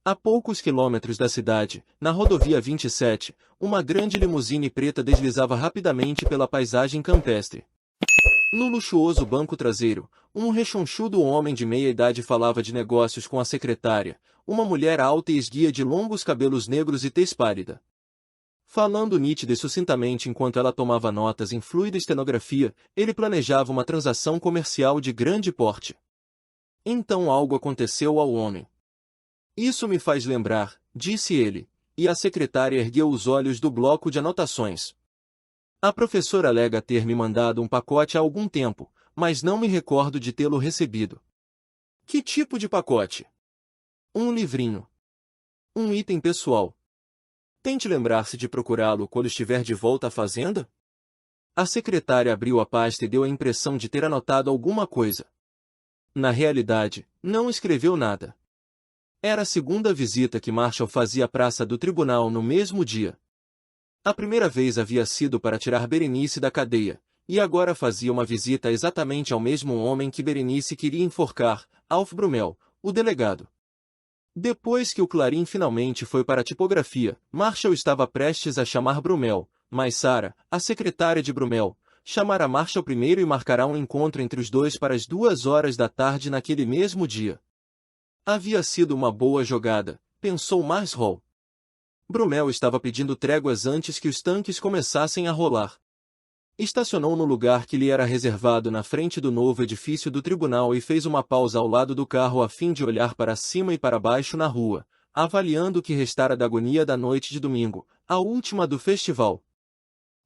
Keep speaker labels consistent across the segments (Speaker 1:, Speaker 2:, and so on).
Speaker 1: A poucos quilômetros da cidade, na rodovia 27, uma grande limusine preta deslizava rapidamente pela paisagem campestre. No luxuoso banco traseiro, um rechonchudo homem de meia-idade falava de negócios com a secretária, uma mulher alta e esguia de longos cabelos negros e tez pálida. Falando nítida e sucintamente enquanto ela tomava notas em fluida estenografia, ele planejava uma transação comercial de grande porte. Então algo aconteceu ao homem. Isso me faz lembrar, disse ele, e a secretária ergueu os olhos do bloco de anotações. A professora alega ter me mandado um pacote há algum tempo, mas não me recordo de tê-lo recebido. Que tipo de pacote? Um livrinho. Um item pessoal. Tente lembrar-se de procurá-lo quando estiver de volta à fazenda? A secretária abriu a pasta e deu a impressão de ter anotado alguma coisa. Na realidade, não escreveu nada. Era a segunda visita que Marshall fazia à praça do tribunal no mesmo dia. A primeira vez havia sido para tirar Berenice da cadeia, e agora fazia uma visita exatamente ao mesmo homem que Berenice queria enforcar, Alf Brumel, o delegado. Depois que o Clarim finalmente foi para a tipografia, Marshall estava prestes a chamar Brumel, mas Sarah, a secretária de Brumel, chamará Marshall primeiro e marcará um encontro entre os dois para as 2 horas da tarde naquele mesmo dia. Havia sido uma boa jogada, pensou Marshall. Brumel estava pedindo tréguas antes que os tanques começassem a rolar. Estacionou no lugar que lhe era reservado na frente do novo edifício do tribunal e fez uma pausa ao lado do carro a fim de olhar para cima e para baixo na rua, avaliando o que restara da agonia da noite de domingo, a última do festival.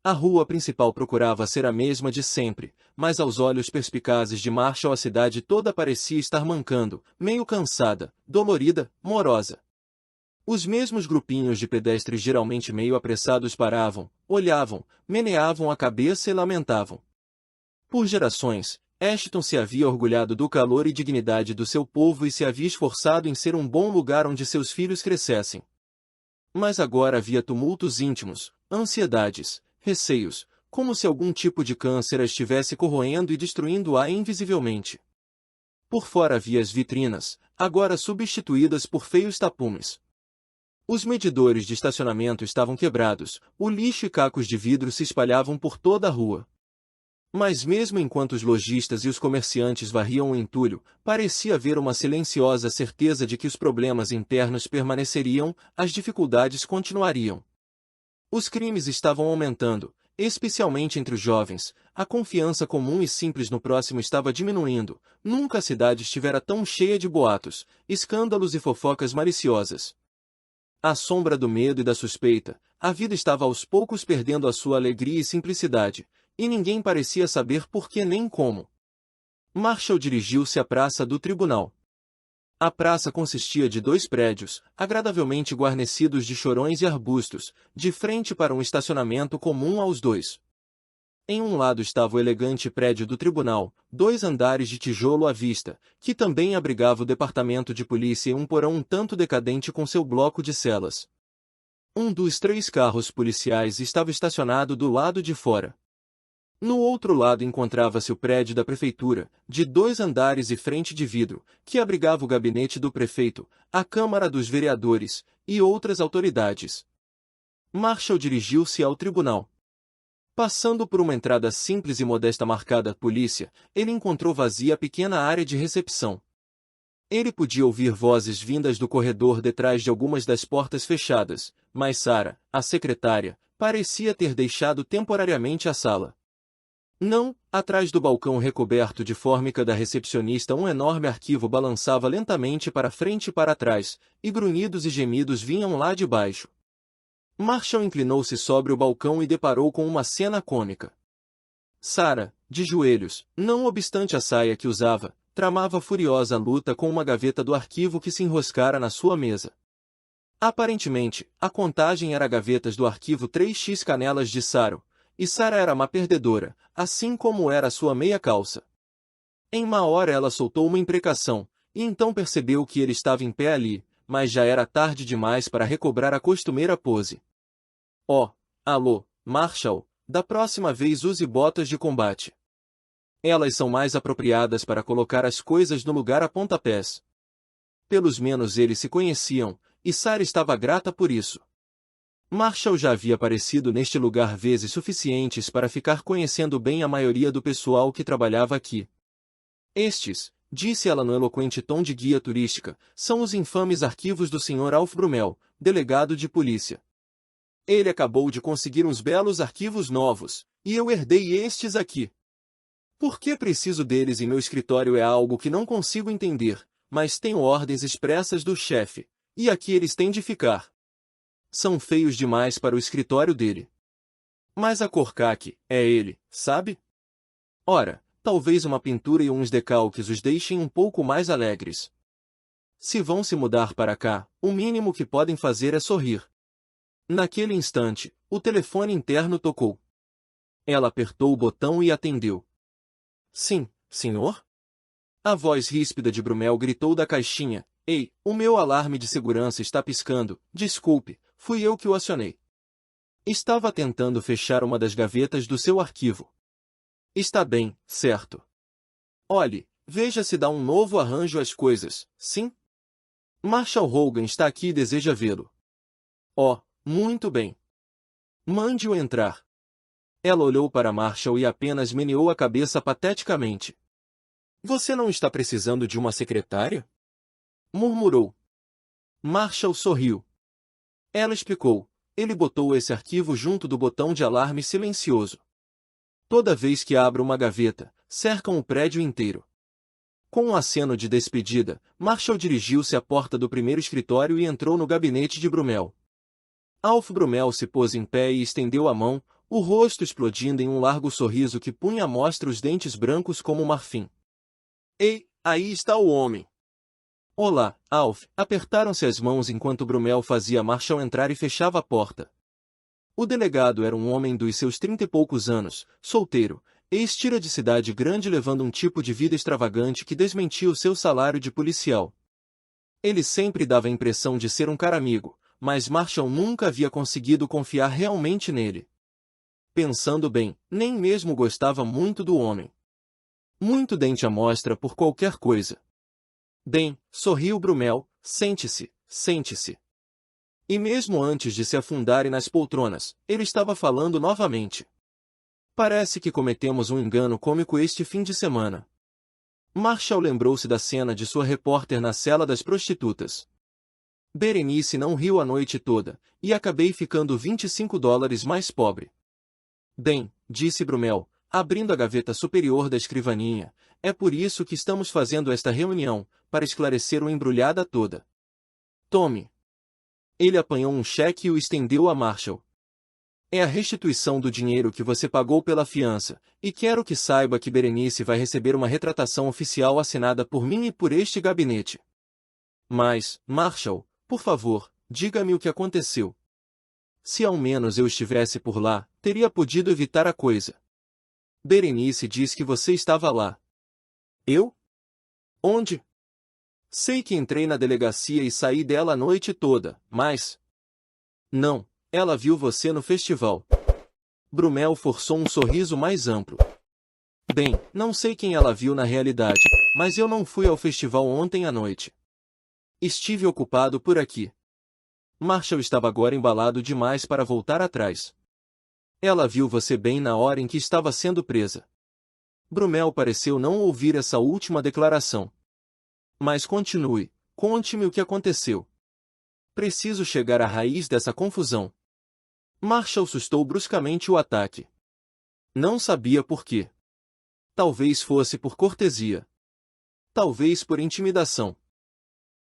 Speaker 1: A rua principal procurava ser a mesma de sempre, mas aos olhos perspicazes de Marshall a cidade toda parecia estar mancando, meio cansada, dolorida, morosa. Os mesmos grupinhos de pedestres geralmente meio apressados paravam, olhavam, meneavam a cabeça e lamentavam. Por gerações, Ashton se havia orgulhado do calor e dignidade do seu povo e se havia esforçado em ser um bom lugar onde seus filhos crescessem. Mas agora havia tumultos íntimos, ansiedades, receios, como se algum tipo de câncer a estivesse corroendo e destruindo-a invisivelmente. Por fora havia as vitrinas, agora substituídas por feios tapumes. Os medidores de estacionamento estavam quebrados, o lixo e cacos de vidro se espalhavam por toda a rua. Mas mesmo enquanto os lojistas e os comerciantes varriam o entulho, parecia haver uma silenciosa certeza de que os problemas internos permaneceriam, as dificuldades continuariam. Os crimes estavam aumentando, especialmente entre os jovens, a confiança comum e simples no próximo estava diminuindo, nunca a cidade estivera tão cheia de boatos, escândalos e fofocas maliciosas. À sombra do medo e da suspeita, a vida estava aos poucos perdendo a sua alegria e simplicidade, e ninguém parecia saber por que nem como. Marshall dirigiu-se à praça do tribunal. A praça consistia de 2 prédios, agradavelmente guarnecidos de chorões e arbustos, de frente para um estacionamento comum aos dois. Em um lado estava o elegante prédio do tribunal, 2 andares de tijolo à vista, que também abrigava o departamento de polícia e um porão um tanto decadente com seu bloco de celas. Um dos 3 carros policiais estava estacionado do lado de fora. No outro lado encontrava-se o prédio da prefeitura, de 2 andares e frente de vidro, que abrigava o gabinete do prefeito, a Câmara dos Vereadores, e outras autoridades. Marshall dirigiu-se ao tribunal. Passando por uma entrada simples e modesta marcada polícia, ele encontrou vazia a pequena área de recepção. Ele podia ouvir vozes vindas do corredor detrás de algumas das portas fechadas, mas Sarah, a secretária, parecia ter deixado temporariamente a sala. Não, atrás do balcão recoberto de fórmica da recepcionista um enorme arquivo balançava lentamente para frente e para trás, e grunhidos e gemidos vinham lá de baixo. Marshall inclinou-se sobre o balcão e deparou com uma cena cômica. Sarah, de joelhos, não obstante a saia que usava, tramava furiosa luta com uma gaveta do arquivo que se enroscara na sua mesa. Aparentemente, a contagem era gavetas do arquivo 3x Canelas de Saro, e Sarah era uma perdedora, assim como era sua meia calça. Em uma hora ela soltou uma imprecação, e então percebeu que ele estava em pé ali, mas já era tarde demais para recobrar a costumeira pose. Oh, alô, Marshall, da próxima vez use botas de combate. Elas são mais apropriadas para colocar as coisas no lugar a pontapés. Pelos menos eles se conheciam, e Sarah estava grata por isso. Marshall já havia aparecido neste lugar vezes suficientes para ficar conhecendo bem a maioria do pessoal que trabalhava aqui. Estes, disse ela no eloquente tom de guia turística, são os infames arquivos do Sr. Alf Brumel, delegado de polícia. Ele acabou de conseguir uns belos arquivos novos, e eu herdei estes aqui. Por que preciso deles em meu escritório é algo que não consigo entender, mas tenho ordens expressas do chefe, e aqui eles têm de ficar. São feios demais para o escritório dele. Mas a cor caqui é ele, sabe? Ora, talvez uma pintura e uns decalques os deixem um pouco mais alegres. Se vão se mudar para cá, o mínimo que podem fazer é sorrir. Naquele instante, o telefone interno tocou. Ela apertou o botão e atendeu. Sim, senhor? A voz ríspida de Brumel gritou da caixinha. Ei, o meu alarme de segurança está piscando. Desculpe, fui eu que o acionei. Estava tentando fechar uma das gavetas do seu arquivo. Está bem, certo. Olhe, veja se dá um novo arranjo às coisas, sim? Marshall Hogan está aqui e deseja vê-lo. Oh, muito bem. Mande-o entrar. Ela olhou para Marshall e apenas meneou a cabeça pateticamente. Você não está precisando de uma secretária? Murmurou. Marshall sorriu. Ela explicou. Ele botou esse arquivo junto do botão de alarme silencioso. Toda vez que abro uma gaveta, cercam o prédio inteiro. Com um aceno de despedida, Marshall dirigiu-se à porta do primeiro escritório e entrou no gabinete de Brumel. Alf Brumel se pôs em pé e estendeu a mão, o rosto explodindo em um largo sorriso que punha à mostra os dentes brancos como marfim. Ei, aí está o homem! Olá, Alf! Apertaram-se as mãos enquanto Brumel fazia Marshall entrar e fechava a porta. O delegado era um homem dos seus 30 e poucos anos, solteiro, ex-tira de cidade grande levando um tipo de vida extravagante que desmentia o seu salário de policial. Ele sempre dava a impressão de ser um cara amigo, mas Marshall nunca havia conseguido confiar realmente nele. Pensando bem, nem mesmo gostava muito do homem. Muito dente à mostra por qualquer coisa. Bem, sorriu Brumel, sente-se, sente-se. E mesmo antes de se afundarem nas poltronas, ele estava falando novamente. Parece que cometemos um engano cômico este fim de semana. Marshall lembrou-se da cena de sua repórter na cela das prostitutas. Berenice não riu a noite toda, e acabei ficando $25 mais pobre. Bem, disse Brumel, abrindo a gaveta superior da escrivaninha, é por isso que estamos fazendo esta reunião, para esclarecer a embrulhada toda. Tome. Ele apanhou um cheque e o estendeu a Marshall. É a restituição do dinheiro que você pagou pela fiança, e quero que saiba que Berenice vai receber uma retratação oficial assinada por mim e por este gabinete. Mas, Marshall, por favor, diga-me o que aconteceu. Se ao menos eu estivesse por lá, teria podido evitar a coisa. Berenice diz que você estava lá. Eu? Onde? Sei que entrei na delegacia e saí dela a noite toda, mas... Não, ela viu você no festival. Brumel forçou um sorriso mais amplo. Bem, não sei quem ela viu na realidade, mas eu não fui ao festival ontem à noite. Estive ocupado por aqui. Marshall estava agora embalado demais para voltar atrás. Ela viu você bem na hora em que estava sendo presa. Brumel pareceu não ouvir essa última declaração. Mas continue, conte-me o que aconteceu. Preciso chegar à raiz dessa confusão. Marshall sustou bruscamente o ataque. Não sabia por quê. Talvez fosse por cortesia. Talvez por intimidação.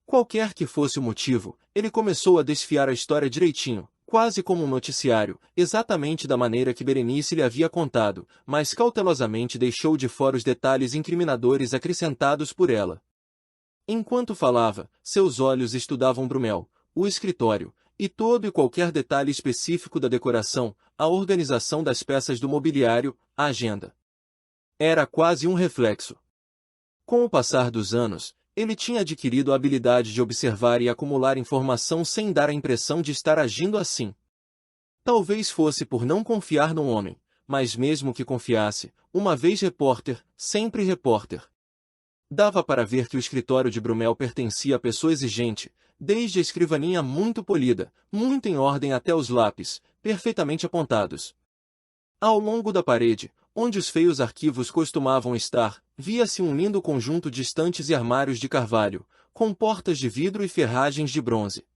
Speaker 1: Qualquer que fosse o motivo, ele começou a desfiar a história direitinho, quase como um noticiário, exatamente da maneira que Berenice lhe havia contado, mas cautelosamente deixou de fora os detalhes incriminadores acrescentados por ela. Enquanto falava, seus olhos estudavam Brumel, o escritório, e todo e qualquer detalhe específico da decoração, a organização das peças do mobiliário, a agenda. Era quase um reflexo. Com o passar dos anos, ele tinha adquirido a habilidade de observar e acumular informação sem dar a impressão de estar agindo assim. Talvez fosse por não confiar no homem, mas mesmo que confiasse, uma vez repórter, sempre repórter. Dava para ver que o escritório de Brumel pertencia a pessoa exigente, desde a escrivaninha muito polida, muito em ordem até os lápis, perfeitamente apontados. Ao longo da parede, onde os feios arquivos costumavam estar, via-se um lindo conjunto de estantes e armários de carvalho, com portas de vidro e ferragens de bronze.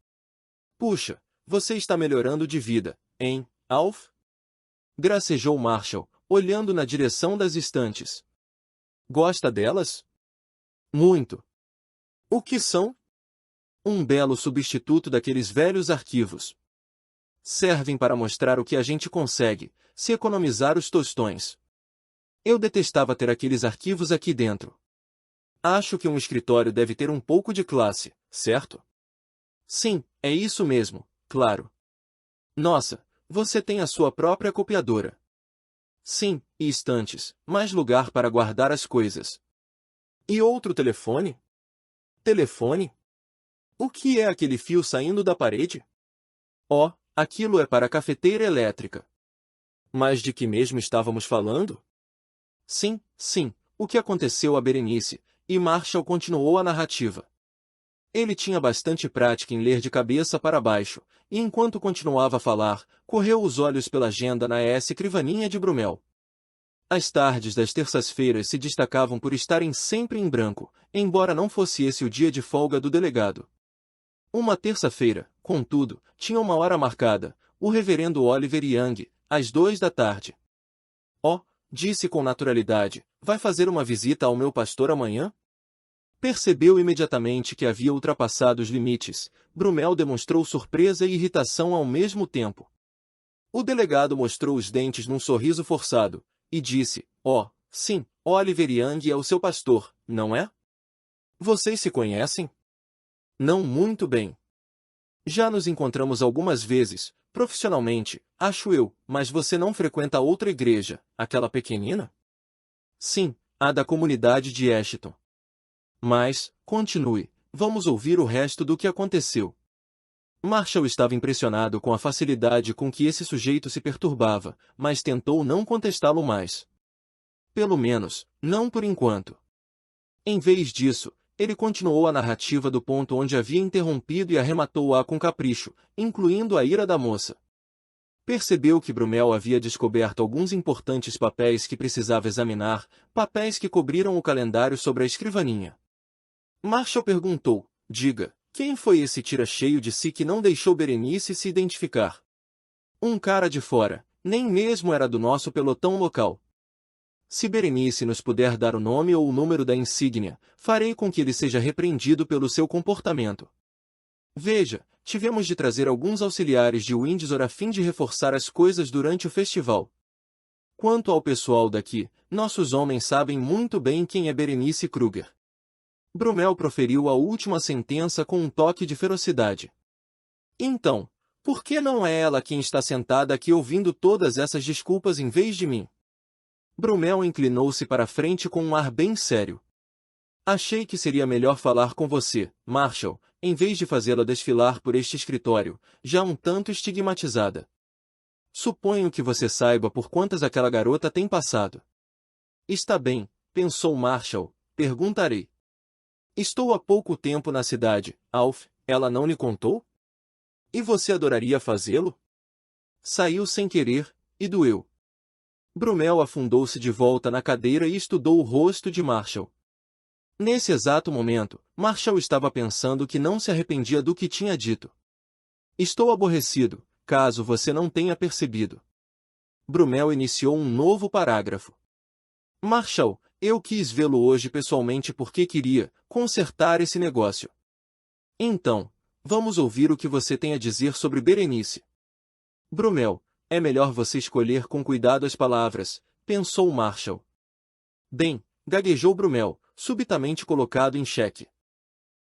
Speaker 1: Puxa, você está melhorando de vida, hein, Alf? Gracejou Marshall, olhando na direção das estantes. Gosta delas? Muito. O que são? Um belo substituto daqueles velhos arquivos. Servem para mostrar o que a gente consegue, se economizar os tostões. Eu detestava ter aqueles arquivos aqui dentro. Acho que um escritório deve ter um pouco de classe, certo? Sim, é isso mesmo, claro. Nossa, você tem a sua própria copiadora. Sim, e estantes, mais lugar para guardar as coisas. E outro telefone? Telefone? O que é aquele fio saindo da parede? Oh, aquilo é para a cafeteira elétrica. Mas de que mesmo estávamos falando? Sim, sim, o que aconteceu a Berenice, e Marshall continuou a narrativa. Ele tinha bastante prática em ler de cabeça para baixo, e enquanto continuava a falar, correu os olhos pela agenda na escrivaninha de Brumel. As tardes das terças-feiras se destacavam por estarem sempre em branco, embora não fosse esse o dia de folga do delegado. Uma terça-feira, contudo, tinha uma hora marcada, o reverendo Oliver Young, às 2 da tarde. Oh, disse com naturalidade, vai fazer uma visita ao meu pastor amanhã? Percebeu imediatamente que havia ultrapassado os limites. Brumel demonstrou surpresa e irritação ao mesmo tempo. O delegado mostrou os dentes num sorriso forçado, e disse, oh, sim, Oliver Young é o seu pastor, não é? Vocês se conhecem? Não muito bem. Já nos encontramos algumas vezes, profissionalmente, acho eu, mas você não frequenta outra igreja, aquela pequenina? Sim, a da comunidade de Ashton. Mas, continue, vamos ouvir o resto do que aconteceu. Marshall estava impressionado com a facilidade com que esse sujeito se perturbava, mas tentou não contestá-lo mais. Pelo menos, não por enquanto. Em vez disso, ele continuou a narrativa do ponto onde havia interrompido e arrematou-a com capricho, incluindo a ira da moça. Percebeu que Brumel havia descoberto alguns importantes papéis que precisava examinar, papéis que cobriram o calendário sobre a escrivaninha. Marshall perguntou, diga, quem foi esse tira cheio de si que não deixou Berenice se identificar? Um cara de fora, nem mesmo era do nosso pelotão local. Se Berenice nos puder dar o nome ou o número da insígnia, farei com que ele seja repreendido pelo seu comportamento. Veja, tivemos de trazer alguns auxiliares de Windsor a fim de reforçar as coisas durante o festival. Quanto ao pessoal daqui, nossos homens sabem muito bem quem é Berenice Kruger. Brumel proferiu a última sentença com um toque de ferocidade. Então, por que não é ela quem está sentada aqui ouvindo todas essas desculpas em vez de mim? Brumel inclinou-se para a frente com um ar bem sério. Achei que seria melhor falar com você, Marshall, em vez de fazê-la desfilar por este escritório, já um tanto estigmatizada. Suponho que você saiba por quantas aquela garota tem passado. Está bem, pensou Marshall, perguntarei. Estou há pouco tempo na cidade, Alf, ela não lhe contou? E você adoraria fazê-lo? Saiu sem querer, e doeu. Brumel afundou-se de volta na cadeira e estudou o rosto de Marshall. Nesse exato momento, Marshall estava pensando que não se arrependia do que tinha dito. Estou aborrecido, caso você não tenha percebido. Brumel iniciou um novo parágrafo. Marshall, eu quis vê-lo hoje pessoalmente porque queria consertar esse negócio. Então, vamos ouvir o que você tem a dizer sobre Berenice. Brumel, é melhor você escolher com cuidado as palavras, pensou Marshall. Bem, gaguejou Brumel, subitamente colocado em xeque.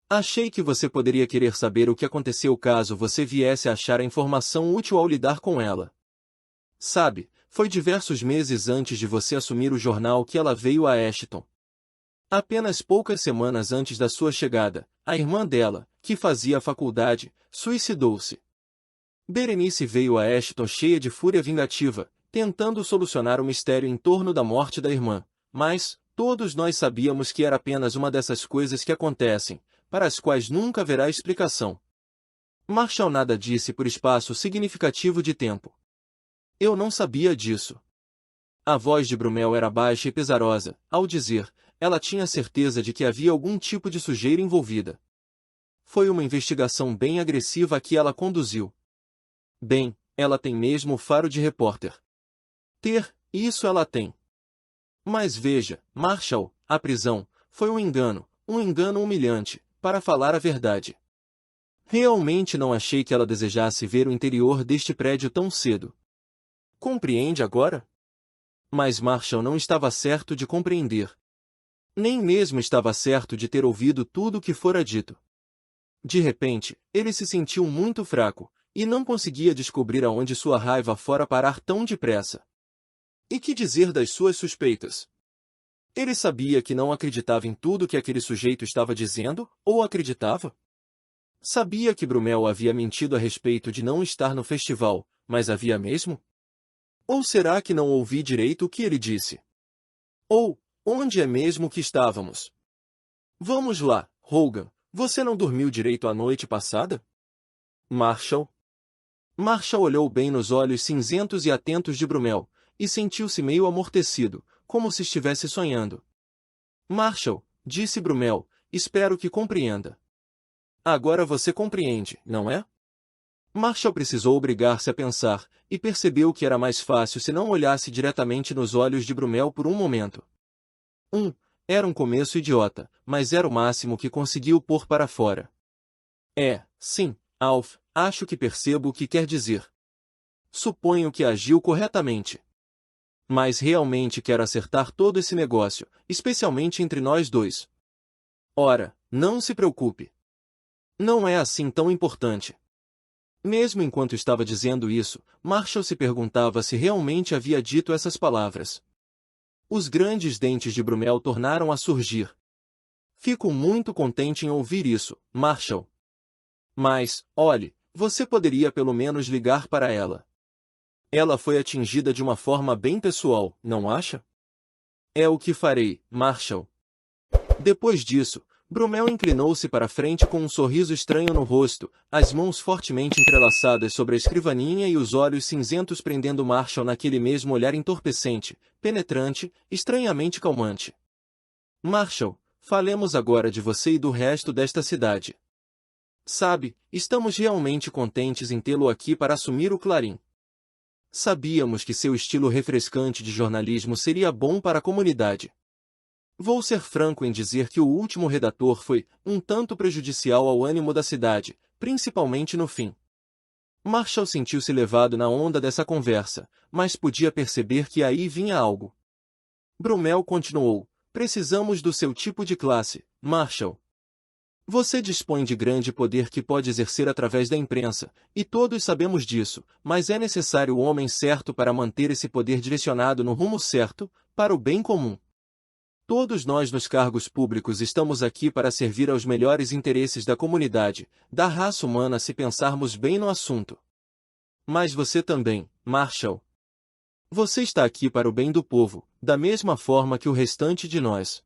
Speaker 1: Achei que você poderia querer saber o que aconteceu caso você viesse a achar a informação útil ao lidar com ela. Sabe, foi diversos meses antes de você assumir o jornal que ela veio a Ashton. Apenas poucas semanas antes da sua chegada, a irmã dela, que fazia a faculdade, suicidou-se. Berenice veio a Ashton cheia de fúria vingativa, tentando solucionar o mistério em torno da morte da irmã, mas todos nós sabíamos que era apenas uma dessas coisas que acontecem, para as quais nunca haverá explicação. Marshall nada disse por espaço significativo de tempo. Eu não sabia disso. A voz de Brumel era baixa e pesarosa. Ao dizer, ela tinha certeza de que havia algum tipo de sujeira envolvida. Foi uma investigação bem agressiva a que ela conduziu. Bem, ela tem mesmo o faro de repórter. Isso ela tem. Mas veja, Marshall, a prisão foi um engano humilhante, para falar a verdade. Realmente não achei que ela desejasse ver o interior deste prédio tão cedo. Compreende agora? Mas Marshall não estava certo de compreender. Nem mesmo estava certo de ter ouvido tudo o que fora dito. De repente, ele se sentiu muito fraco, e não conseguia descobrir aonde sua raiva fora parar tão depressa. E que dizer das suas suspeitas? Ele sabia que não acreditava em tudo que aquele sujeito estava dizendo, ou acreditava? Sabia que Brumel havia mentido a respeito de não estar no festival, mas havia mesmo? Ou será que não ouvi direito o que ele disse? Ou, onde é mesmo que estávamos? Vamos lá, Hogan, você não dormiu direito a noite passada? Marshall? Marshall olhou bem nos olhos cinzentos e atentos de Brumel, e sentiu-se meio amortecido, como se estivesse sonhando. Marshall, disse Brumel, espero que compreenda. Agora você compreende, não é? Marshall precisou obrigar-se a pensar, e percebeu que era mais fácil se não olhasse diretamente nos olhos de Brumel por um momento. Era um começo idiota, mas era o máximo que conseguiu pôr para fora. Sim, Alf, acho que percebo o que quer dizer. Suponho que agiu corretamente. Mas realmente quero acertar todo esse negócio, especialmente entre nós dois. Ora, não se preocupe. Não é assim tão importante. Mesmo enquanto estava dizendo isso, Marshall se perguntava se realmente havia dito essas palavras. Os grandes dentes de Brumel tornaram a surgir. Fico muito contente em ouvir isso, Marshall. Mas, olhe, você poderia pelo menos ligar para ela. Ela foi atingida de uma forma bem pessoal, não acha? É o que farei, Marshall. Depois disso, Brumel inclinou-se para frente com um sorriso estranho no rosto, as mãos fortemente entrelaçadas sobre a escrivaninha e os olhos cinzentos prendendo Marshall naquele mesmo olhar entorpecente, penetrante, estranhamente calmante. Marshall, falemos agora de você e do resto desta cidade. Sabe, estamos realmente contentes em tê-lo aqui para assumir o Clarim. Sabíamos que seu estilo refrescante de jornalismo seria bom para a comunidade. Vou ser franco em dizer que o último redator foi um tanto prejudicial ao ânimo da cidade, principalmente no fim. Marshall sentiu-se levado na onda dessa conversa, mas podia perceber que aí vinha algo. Brumel continuou, precisamos do seu tipo de classe, Marshall. Você dispõe de grande poder que pode exercer através da imprensa, e todos sabemos disso, mas é necessário o homem certo para manter esse poder direcionado no rumo certo, para o bem comum. Todos nós nos cargos públicos estamos aqui para servir aos melhores interesses da comunidade, da raça humana se pensarmos bem no assunto. Mas você também, Marshall. Você está aqui para o bem do povo, da mesma forma que o restante de nós.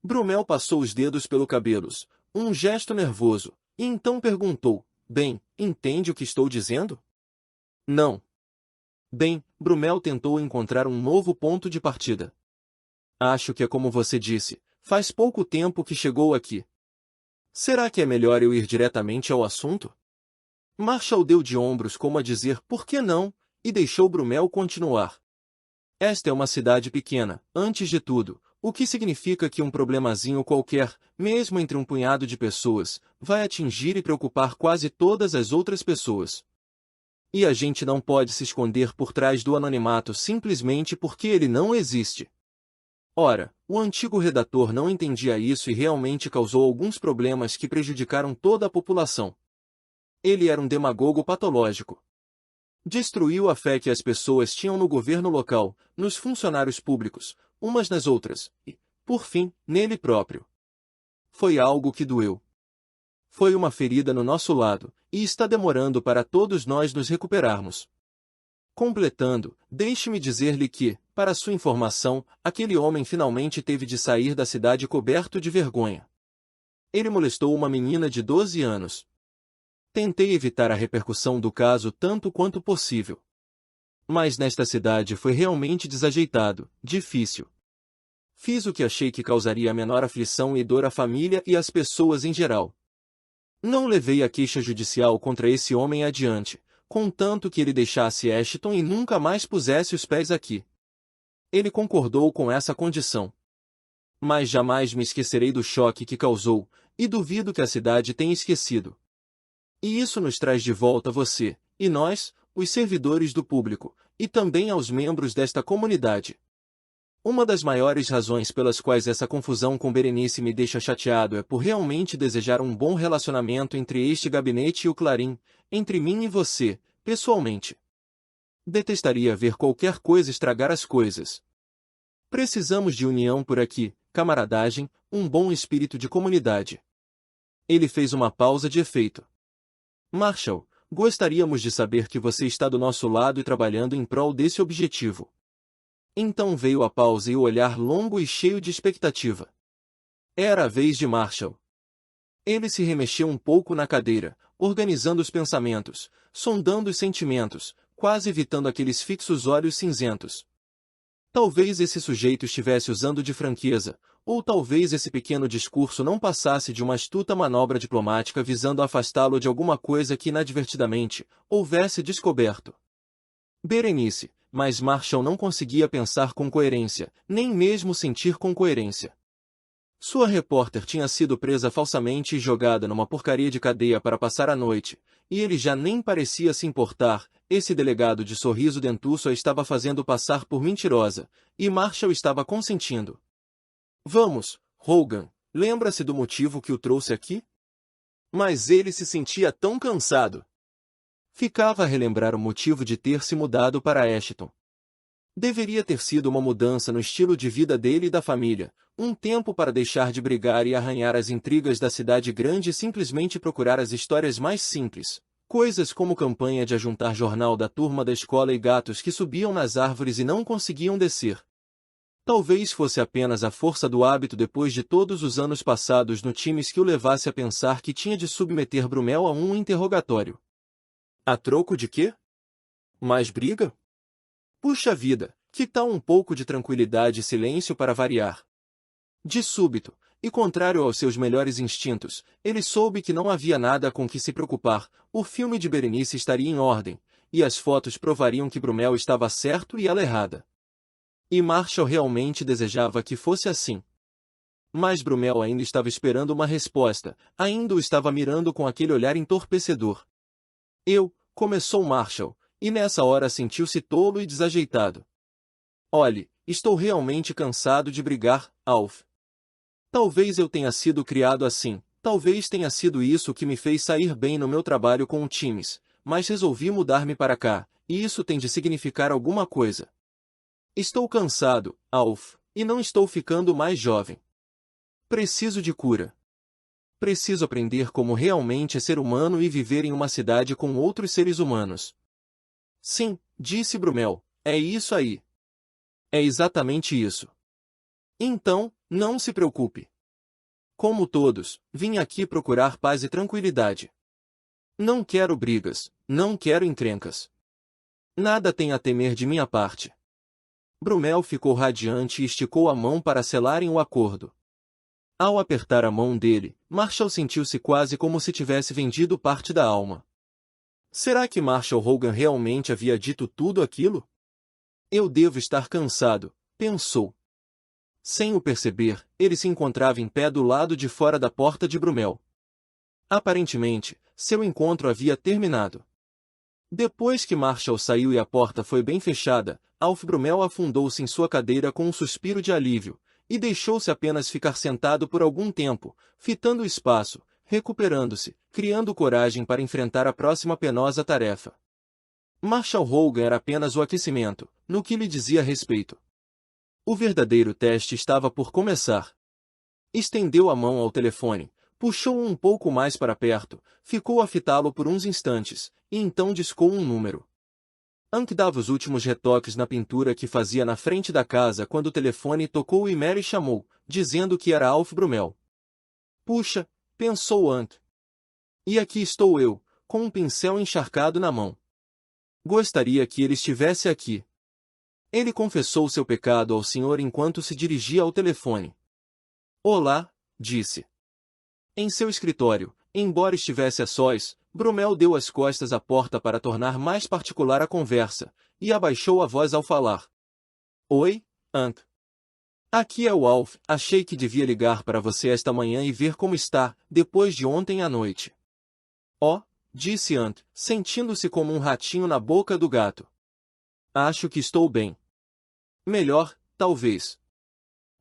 Speaker 1: Brumel passou os dedos pelo cabelos, um gesto nervoso, e então perguntou, bem, entende o que estou dizendo? Não. Bem, Brumel tentou encontrar um novo ponto de partida. Acho que é como você disse, faz pouco tempo que chegou aqui. Será que é melhor eu ir diretamente ao assunto? Marshall deu de ombros como a dizer por que não, e deixou Brumel continuar. Esta é uma cidade pequena, antes de tudo, o que significa que um problemazinho qualquer, mesmo entre um punhado de pessoas, vai atingir e preocupar quase todas as outras pessoas. E a gente não pode se esconder por trás do anonimato simplesmente porque ele não existe. Ora, o antigo redator não entendia isso e realmente causou alguns problemas que prejudicaram toda a população. Ele era um demagogo patológico. Destruiu a fé que as pessoas tinham no governo local, nos funcionários públicos, umas nas outras, e, por fim, nele próprio. Foi algo que doeu. Foi uma ferida no nosso lado, e está demorando para todos nós nos recuperarmos. Completando, deixe-me dizer-lhe que, para sua informação, aquele homem finalmente teve de sair da cidade coberto de vergonha. Ele molestou uma menina de 12 anos. Tentei evitar a repercussão do caso tanto quanto possível. Mas nesta cidade foi realmente desajeitado, difícil. Fiz o que achei que causaria a menor aflição e dor à família e às pessoas em geral. Não levei a queixa judicial contra esse homem adiante, contanto que ele deixasse Ashton e nunca mais pusesse os pés aqui. Ele concordou com essa condição. Mas jamais me esquecerei do choque que causou, e duvido que a cidade tenha esquecido. E isso nos traz de volta você, e nós, os servidores do público, e também aos membros desta comunidade. Uma das maiores razões pelas quais essa confusão com Berenice me deixa chateado é por realmente desejar um bom relacionamento entre este gabinete e o Clarim, entre mim e você, pessoalmente. Detestaria ver qualquer coisa estragar as coisas. Precisamos de união por aqui, camaradagem, um bom espírito de comunidade. Ele fez uma pausa de efeito. Marshall, gostaríamos de saber que você está do nosso lado e trabalhando em prol desse objetivo. Então veio a pausa e o olhar longo e cheio de expectativa. Era a vez de Marshall. Ele se remexeu um pouco na cadeira, organizando os pensamentos, sondando os sentimentos, quase evitando aqueles fixos olhos cinzentos. Talvez esse sujeito estivesse usando de franqueza, ou talvez esse pequeno discurso não passasse de uma astuta manobra diplomática visando afastá-lo de alguma coisa que inadvertidamente houvesse descoberto. Berenice, mas Marshall não conseguia pensar com coerência, nem mesmo sentir com coerência. Sua repórter tinha sido presa falsamente e jogada numa porcaria de cadeia para passar a noite, e ele já nem parecia se importar. Esse delegado de sorriso dentuço a estava fazendo passar por mentirosa, e Marshall estava consentindo. Vamos, Hogan, lembra-se do motivo que o trouxe aqui? Mas ele se sentia tão cansado. Ficava a relembrar o motivo de ter se mudado para Ashton. Deveria ter sido uma mudança no estilo de vida dele e da família, um tempo para deixar de brigar e arranhar as intrigas da cidade grande e simplesmente procurar as histórias mais simples. Coisas como campanha de ajuntar jornal da turma da escola e gatos que subiam nas árvores e não conseguiam descer. Talvez fosse apenas a força do hábito depois de todos os anos passados no Times que o levasse a pensar que tinha de submeter Brumel a um interrogatório. A troco de quê? Mais briga? Puxa vida, que tal um pouco de tranquilidade e silêncio para variar? De súbito, e contrário aos seus melhores instintos, ele soube que não havia nada com que se preocupar, o filme de Berenice estaria em ordem, e as fotos provariam que Brumel estava certo e ela errada. E Marshall realmente desejava que fosse assim. Mas Brumel ainda estava esperando uma resposta, ainda o estava mirando com aquele olhar entorpecedor. Começou Marshall, e nessa hora sentiu-se tolo e desajeitado. Olhe, estou realmente cansado de brigar, Alf. Talvez eu tenha sido criado assim, talvez tenha sido isso que me fez sair bem no meu trabalho com o Times, mas resolvi mudar-me para cá, e isso tem de significar alguma coisa. Estou cansado, Alf, e não estou ficando mais jovem. Preciso de cura. Preciso aprender como realmente é ser humano e viver em uma cidade com outros seres humanos. Sim, disse Brumel, é isso aí. É exatamente isso. Então, não se preocupe. Como todos, vim aqui procurar paz e tranquilidade. Não quero brigas, não quero encrencas. Nada tem a temer de minha parte. Brumel ficou radiante e esticou a mão para selarem o acordo. Ao apertar a mão dele, Marshall sentiu-se quase como se tivesse vendido parte da alma. Será que Marshall Hogan realmente havia dito tudo aquilo? Eu devo estar cansado, pensou. Sem o perceber, ele se encontrava em pé do lado de fora da porta de Brumel. Aparentemente, seu encontro havia terminado. Depois que Marshall saiu e a porta foi bem fechada, Alf Brumel afundou-se em sua cadeira com um suspiro de alívio, e deixou-se apenas ficar sentado por algum tempo, fitando o espaço, recuperando-se, criando coragem para enfrentar a próxima penosa tarefa. Marshall Hogan era apenas o aquecimento, no que lhe dizia respeito. O verdadeiro teste estava por começar. Estendeu a mão ao telefone, puxou-o um pouco mais para perto, ficou a fitá-lo por uns instantes, e então discou um número. Ank dava os últimos retoques na pintura que fazia na frente da casa quando o telefone tocou e Mary chamou, dizendo que era Alf Brumel. Puxa, pensou Ank. E aqui estou eu, com um pincel encharcado na mão. Gostaria que ele estivesse aqui. Ele confessou seu pecado ao Senhor enquanto se dirigia ao telefone. Olá, disse. Em seu escritório, embora estivesse a sós, Brumel deu as costas à porta para tornar mais particular a conversa, e abaixou a voz ao falar. Oi, Hank. Aqui é o Alf. Achei que devia ligar para você esta manhã e ver como está, depois de ontem à noite. Oh, disse Hank, sentindo-se como um ratinho na boca do gato. Acho que estou bem. Melhor, talvez.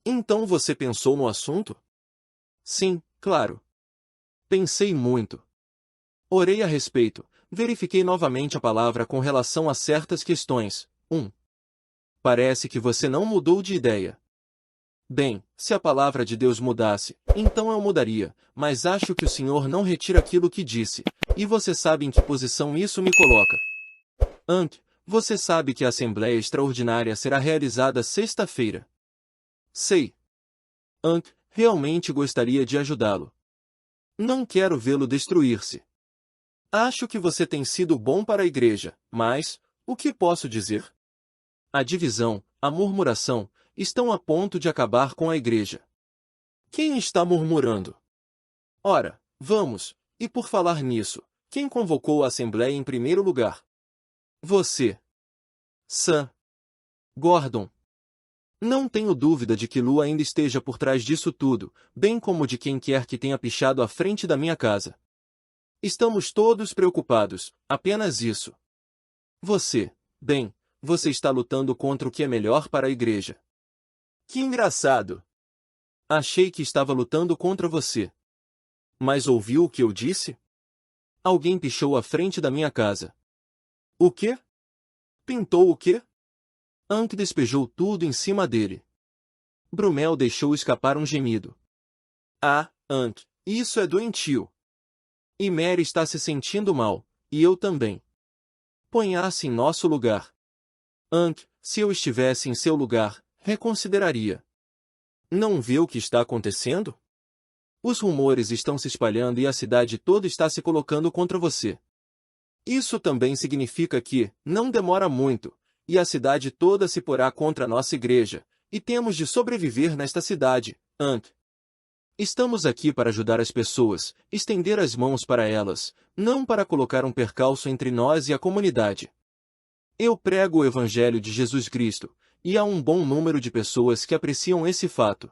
Speaker 1: Então você pensou no assunto? Sim, claro. Pensei muito. Orei a respeito, verifiquei novamente a palavra com relação a certas questões. 1. Parece que você não mudou de ideia. Bem, se a palavra de Deus mudasse, então eu mudaria, mas acho que o Senhor não retira aquilo que disse, e você sabe em que posição isso me coloca. Hank, você sabe que a Assembleia Extraordinária será realizada sexta-feira. Sei. Hank, realmente gostaria de ajudá-lo. Não quero vê-lo destruir-se. Acho que você tem sido bom para a igreja, mas, o que posso dizer? A divisão, a murmuração, estão a ponto de acabar com a igreja. Quem está murmurando? Ora, vamos, e por falar nisso, quem convocou a Assembleia em primeiro lugar? Você. Sam. Gordon. Não tenho dúvida de que Lu ainda esteja por trás disso tudo, bem como de quem quer que tenha pichado à frente da minha casa. Estamos todos preocupados, apenas isso. Você, bem, você está lutando contra o que é melhor para a igreja. Que engraçado! Achei que estava lutando contra você. Mas ouviu o que eu disse? Alguém pichou à frente da minha casa. O quê? Pintou o quê? Hank despejou tudo em cima dele. Brumel deixou escapar um gemido. Ah, Hank, isso é doentio. E Mary está se sentindo mal, e eu também. Ponha-se em nosso lugar. Hank, se eu estivesse em seu lugar, reconsideraria. Não vê o que está acontecendo? Os rumores estão se espalhando e a cidade toda está se colocando contra você. Isso também significa que, não demora muito, e a cidade toda se porá contra a nossa igreja, e temos de sobreviver nesta cidade, Hank. Estamos aqui para ajudar as pessoas, estender as mãos para elas, não para colocar um percalço entre nós e a comunidade. Eu prego o Evangelho de Jesus Cristo, e há um bom número de pessoas que apreciam esse fato.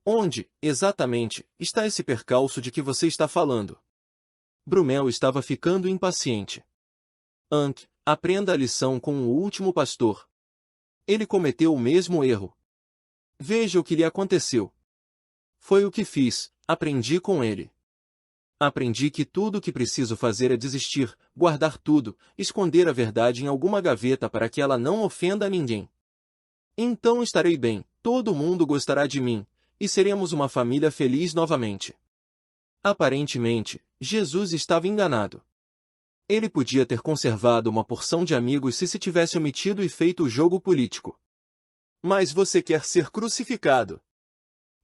Speaker 1: Onde, exatamente, está esse percalço de que você está falando? Brumel estava ficando impaciente. Hank, aprenda a lição com o último pastor. Ele cometeu o mesmo erro. Veja o que lhe aconteceu. Foi o que fiz, aprendi com ele. Aprendi que tudo o que preciso fazer é desistir, guardar tudo, esconder a verdade em alguma gaveta para que ela não ofenda a ninguém. Então estarei bem, todo mundo gostará de mim, e seremos uma família feliz novamente. Aparentemente, Jesus estava enganado. Ele podia ter conservado uma porção de amigos se tivesse omitido e feito o jogo político. Mas você quer ser crucificado.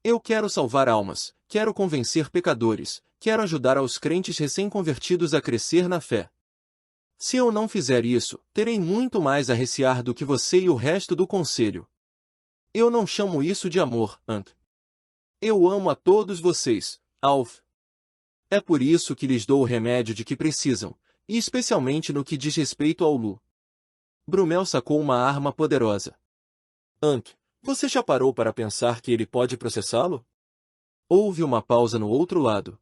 Speaker 1: Eu quero salvar almas, quero convencer pecadores, quero ajudar aos crentes recém-convertidos a crescer na fé. Se eu não fizer isso, terei muito mais a recear do que você e o resto do conselho. Eu não chamo isso de amor, Hank. Eu amo a todos vocês, Alf. É por isso que lhes dou o remédio de que precisam, e especialmente no que diz respeito ao Lu. Brumel sacou uma arma poderosa. Hank, você já parou para pensar que ele pode processá-lo? Houve uma pausa no outro lado.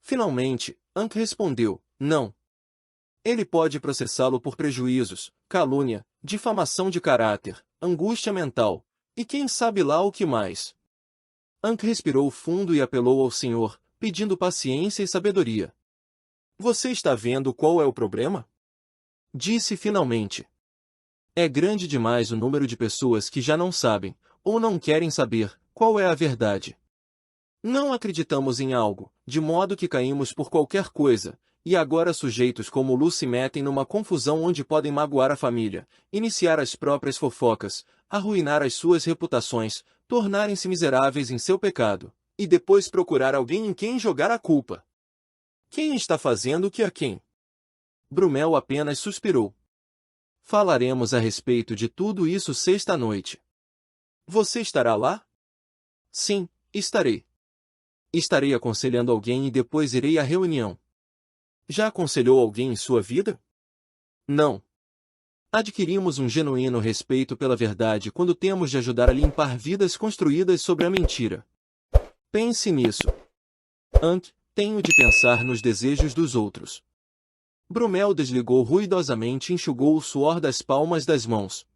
Speaker 1: Finalmente, Hank respondeu, não. Ele pode processá-lo por prejuízos, calúnia, difamação de caráter, angústia mental, e quem sabe lá o que mais. Hank respirou fundo e apelou ao Senhor, pedindo paciência e sabedoria. Você está vendo qual é o problema? Disse finalmente. É grande demais o número de pessoas que já não sabem, ou não querem saber, qual é a verdade. Não acreditamos em algo, de modo que caímos por qualquer coisa, e agora sujeitos como Lu se metem numa confusão onde podem magoar a família, iniciar as próprias fofocas, arruinar as suas reputações, tornarem-se miseráveis em seu pecado, e depois procurar alguém em quem jogar a culpa. Quem está fazendo o que a quem? Brumel apenas suspirou. Falaremos a respeito de tudo isso sexta-noite. Você estará lá? Sim, estarei. Estarei aconselhando alguém e depois irei à reunião. Já aconselhou alguém em sua vida? Não. Adquirimos um genuíno respeito pela verdade quando temos de ajudar a limpar vidas construídas sobre a mentira. Pense nisso. Tenho de pensar nos desejos dos outros. Brumel desligou ruidosamente e enxugou o suor das palmas das mãos.